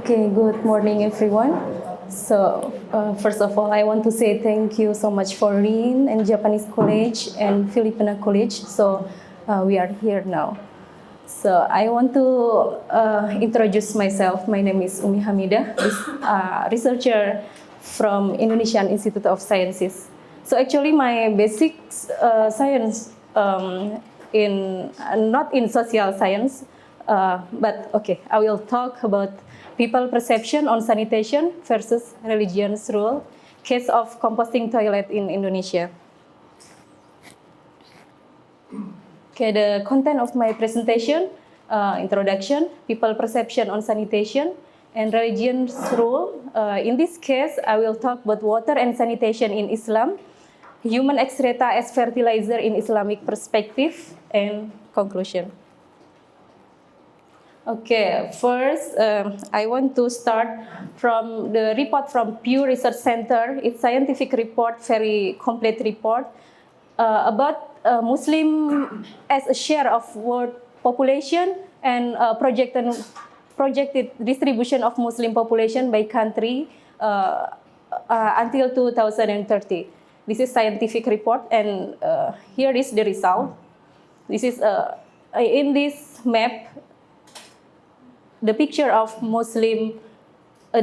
Okay, good morning, everyone. So, first of all, I want to say thank you so much for Rin and Japanese College and Filipino College. So, we are here now. So, I want to introduce myself. My name is Hamidah, researcher from Indonesian Institute of Sciences. So, actually, my basic science in not in social science, but okay, I will talk about people perception on sanitation versus religion's role, case of composting toilet in Indonesia. Okay, the content of my presentation, introduction, people perception on sanitation, and religion's role. In this case, I will talk about water and sanitation in Islam, human excreta as fertilizer in Islamic perspective, and conclusion. Okay, first, I want to start from the report from Pew Research Center. It's scientific report, very complete report about Muslim as a share of world population and projected distribution of Muslim population by country until 2030. This is scientific report, and here is the result. This is in this map, the picture of Muslim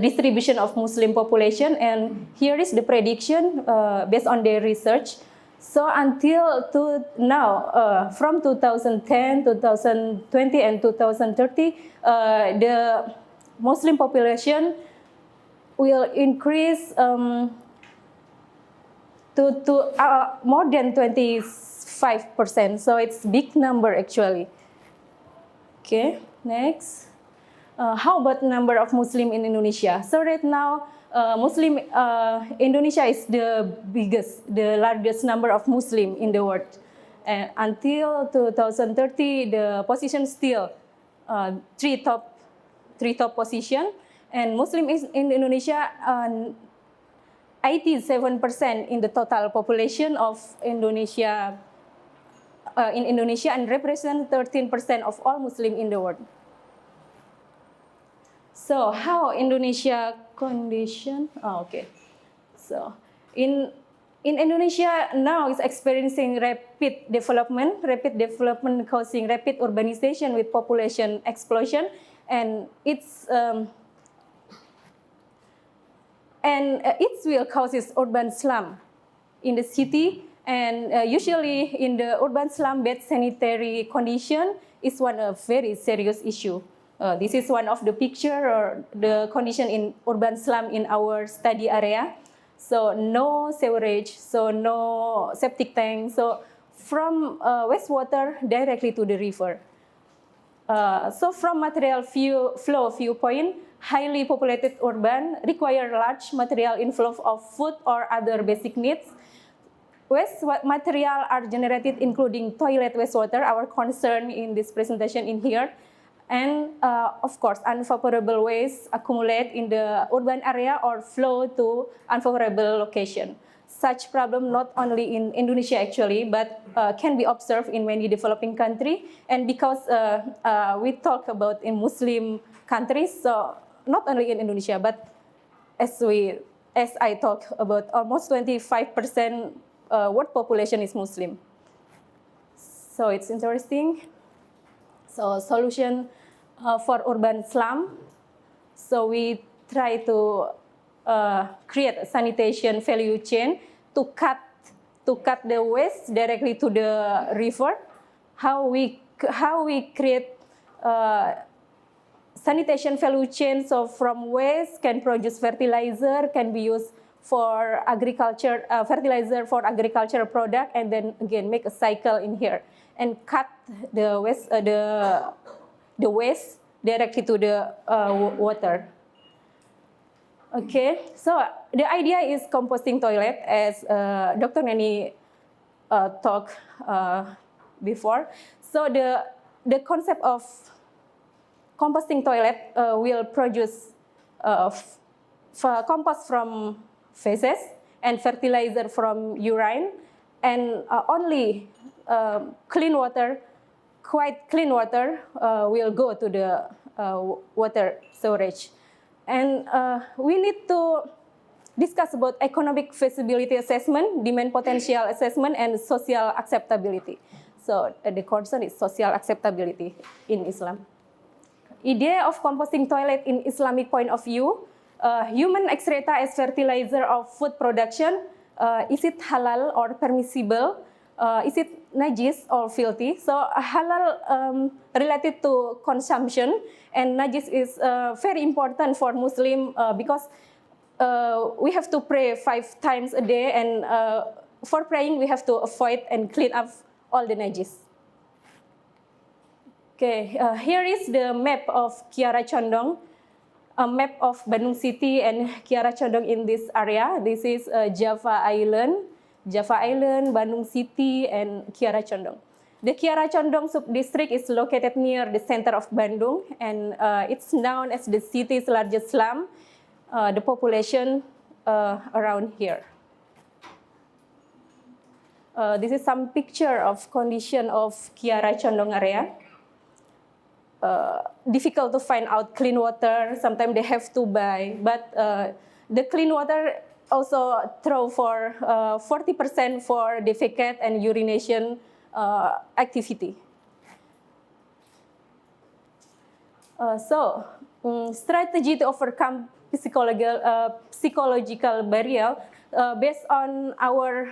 distribution of Muslim population, and here is the prediction based on their research. So until now, from 2010, 2020, and 2030, the Muslim population will increase to more than 25%. So it's big number actually. Okay, next. How about number of Muslim in Indonesia? So right now, Indonesia is the largest number of Muslim in the world. And until 2030, the position still three top position. And Muslim is in Indonesia, 87% in the total population of Indonesia, and represent 13% of all Muslim in the world. So how Indonesia condition? Oh, okay. So in Indonesia now is experiencing rapid development causing rapid urbanization with population explosion, and it will causes urban slum in the city, and usually in the urban slum, bad sanitary condition is one of very serious issue. This is one of the picture or the condition in urban slum in our study area. So no sewerage, so no septic tank. So from wastewater directly to the river. So from material flow viewpoint, highly populated urban require large material inflow of food or other basic needs. Waste material are generated including toilet wastewater, our concern in this presentation in here. And of course, unfavorable waste accumulate in the urban area or flow to unfavorable location. Such problem not only in Indonesia actually, but can be observed in many developing countries. And because we talk about in Muslim countries, so not only in Indonesia, but as I talk about, almost 25% world population is Muslim. So it's interesting. So solution for urban slum. So we try to create a sanitation value chain to cut the waste directly to the river. How we create sanitation value chain, so from waste can produce fertilizer, can be used for agriculture, fertilizer for agricultural product, and then again make a cycle in here and cut the waste, directly to the water. Okay, so the idea is composting toilet, as Dr. Nani talked before. So the concept of composting toilet will produce compost from feces and fertilizer from urine, and only clean water, quite clean water, will go to the water storage. And we need to discuss about economic feasibility assessment, demand potential assessment, and social acceptability. So the concern is social acceptability in Islam. Idea of composting toilet in Islamic point of view, human excreta as fertilizer of food production, is it halal or permissible? Is it najis or filthy? So halal related to consumption, and najis is very important for Muslim because we have to pray 5 times a day, and for praying we have to avoid and clean up all the najis. Okay, here is the map of KIARACONDONG, a map of Bandung City and KIARACONDONG in this area. This is Java Island, Bandung City, and KIARACONDONG. The KIARACONDONG sub-district is located near the center of Bandung, and it's known as the city's largest slum. The population around here. This is some picture of condition of KIARACONDONG area. Difficult to find out clean water. Sometimes they have to buy, but the clean water also throw for 40% for defecate and urination activity. Strategy to overcome psychological barrier based on our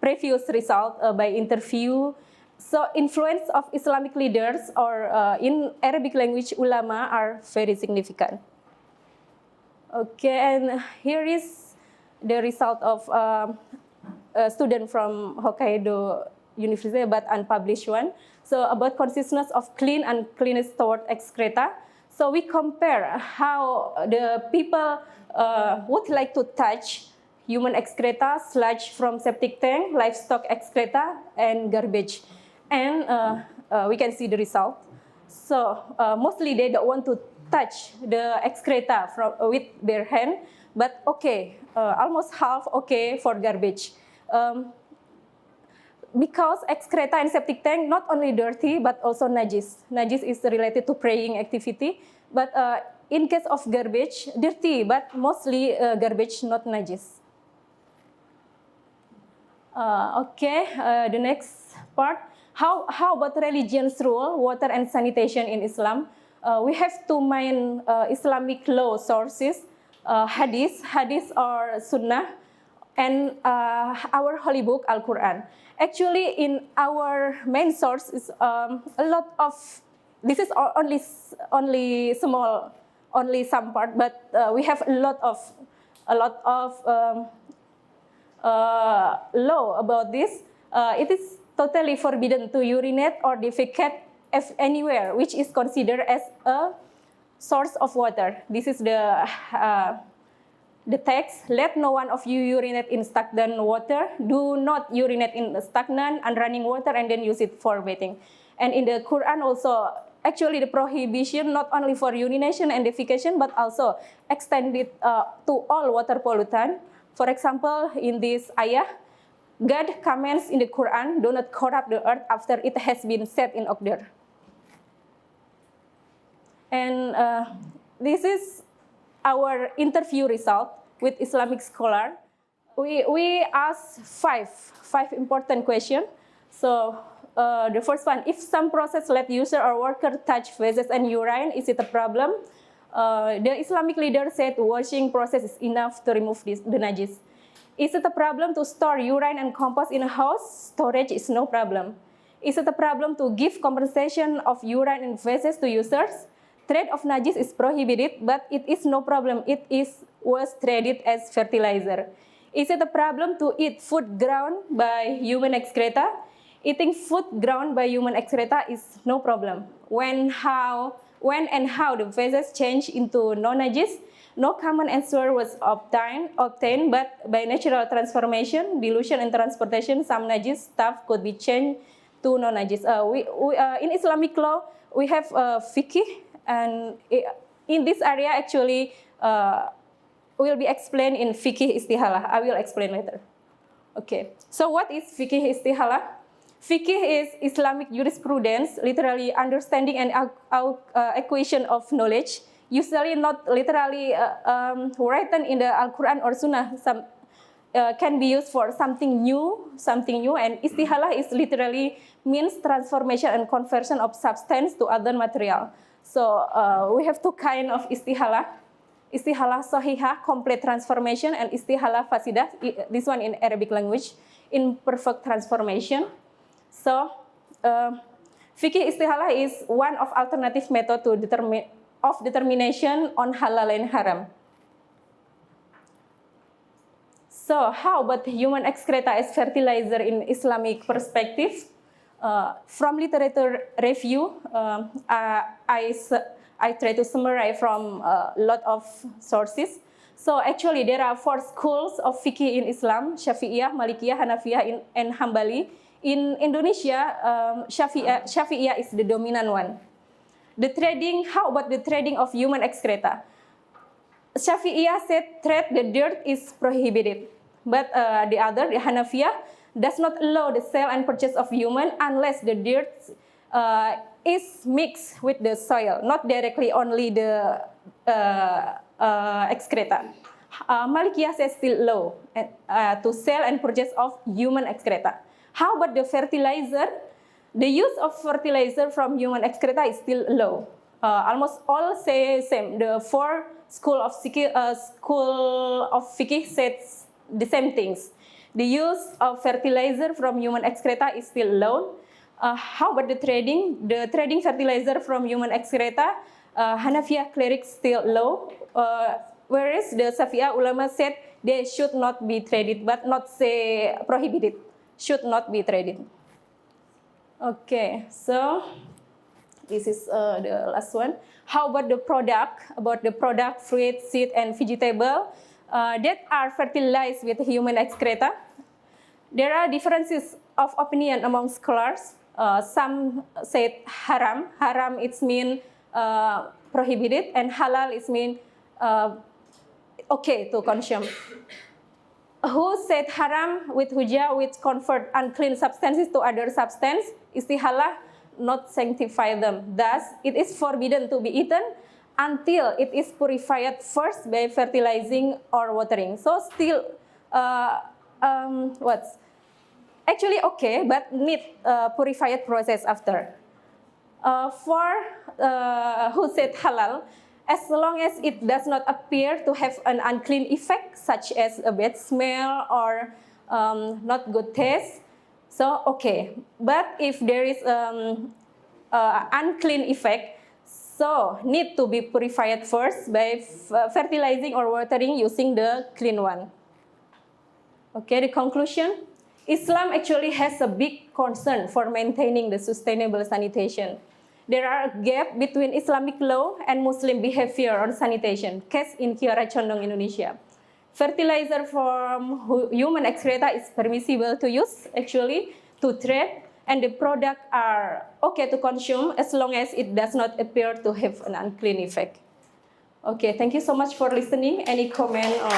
previous result by interview. So influence of Islamic leaders or in Arabic language ulama are very significant. Okay, and here is the result of a student from Hokkaido University, but unpublished one. So about consciousness of clean and cleanest toward excreta. So we compare how the people would like to touch human excreta, sludge from septic tank, livestock excreta, and garbage. And we can see the result. So mostly they don't want to touch the excreta with their hand, but okay, almost half okay for garbage. Because excreta and septic tank not only dirty but also najis. Najis is related to praying activity, but in case of garbage, dirty but mostly garbage, not najis. Okay, the next part. How about religion's role, water and sanitation in Islam? We have to mind Islamic law sources, hadith or sunnah, and our holy book, Al-Quran. Actually, in our main source is a lot of, this is only small, only some part, but we have a lot of law about this. It is totally forbidden to urinate or defecate anywhere which is considered as a source of water. This is the text. Let no one of you urinate in stagnant water. Do not urinate in stagnant and running water and then use it for bathing. And in the Quran also, actually the prohibition not only for urination and defecation but also extended to all water pollutant. For example, in this ayah, God commands in the Quran, do not corrupt the earth after it has been set in order. And this is our interview result with Islamic scholar. We asked five important questions. So the first one, if some process let user or worker touch feces and urine, is it a problem? The Islamic leader said washing process is enough to remove the najis. Is it a problem to store urine and compost in a house? Storage is no problem. Is it a problem to give compensation of urine and feces to users? Trade of najis is prohibited, but it is no problem. It was traded as fertilizer. Is it a problem to eat food ground by human excreta? Eating food ground by human excreta is no problem. When when and how the feces changed into non-najis, no common answer was obtained, but by natural transformation, dilution, and transportation, some najis stuff could be changed to non-najis. In Islamic law, we have FIQH, and in this area, actually, will be explained in FIQH ISTIHALAH. I will explain later. Okay, so what is FIQH ISTIHALAH? FIQH is Islamic jurisprudence, literally understanding and acquisition of knowledge, usually not literally written in the Al-Quran or Sunnah. Some can be used for something new, and istihalah is literally means transformation and conversion of substance to other material. So we have two kind of istihalah. Istihalah sahihah, complete transformation, and istihalah fasidah, this one in Arabic language, imperfect transformation. So fikih istihalah is one of alternative method to determination on halal and haram. So how about human excreta as fertilizer in Islamic perspective? From literature review, I try to summarize from a lot of sources. So actually there are 4 schools of fikih in Islam: Syafi'iyah, Malikiyah, Hanafiyah, and Hambali. In Indonesia, Syafi'iyah is the dominant one. The trading, how about the trading of human excreta? Syafi'iyah said trade the dirt is prohibited, but the Hanafiyah does not allow the sale and purchase of human unless the dirt is mixed with the soil, not directly only the excreta. Malikiyah says still low to sell and purchase of human excreta. How about the fertilizer? The use of fertilizer from human excreta is still low. Almost all say same. The 4 school of fikih says the same things. The use of fertilizer from human excreta is still low. How about the trading? The trading fertilizer from human excreta, Hanafiyah clerics still low, whereas the Syafi'iyah ulama said they should not be traded, but not say prohibited, should not be traded. Okay, so this is the last one. How about the product? About the product, fruit, seed, and vegetable that are fertilized with human excreta. There are differences of opinion among scholars. Some said haram. Haram it mean prohibited, and halal it mean okay to consume. Who said haram with hujah, which convert unclean substances to other substance? Istihalah not sanctify them. Thus, it is forbidden to be eaten until it is purified first by fertilizing or watering. So still, what's actually okay, but need purified process after. For who said halal, as long as it does not appear to have an unclean effect, such as a bad smell or not good taste, so okay. But if there is unclean effect, so need to be purified first by fertilizing or watering using the clean one. Okay, the conclusion. Islam actually has a big concern for maintaining the sustainable sanitation. There are a gap between Islamic law and Muslim behavior on sanitation, case in KIARACONDONG, Indonesia. Fertilizer from human excreta is permissible to use, actually, to trade, and the product are okay to consume as long as it does not appear to have an unclean effect. Okay, thank you so much for listening. Any comment or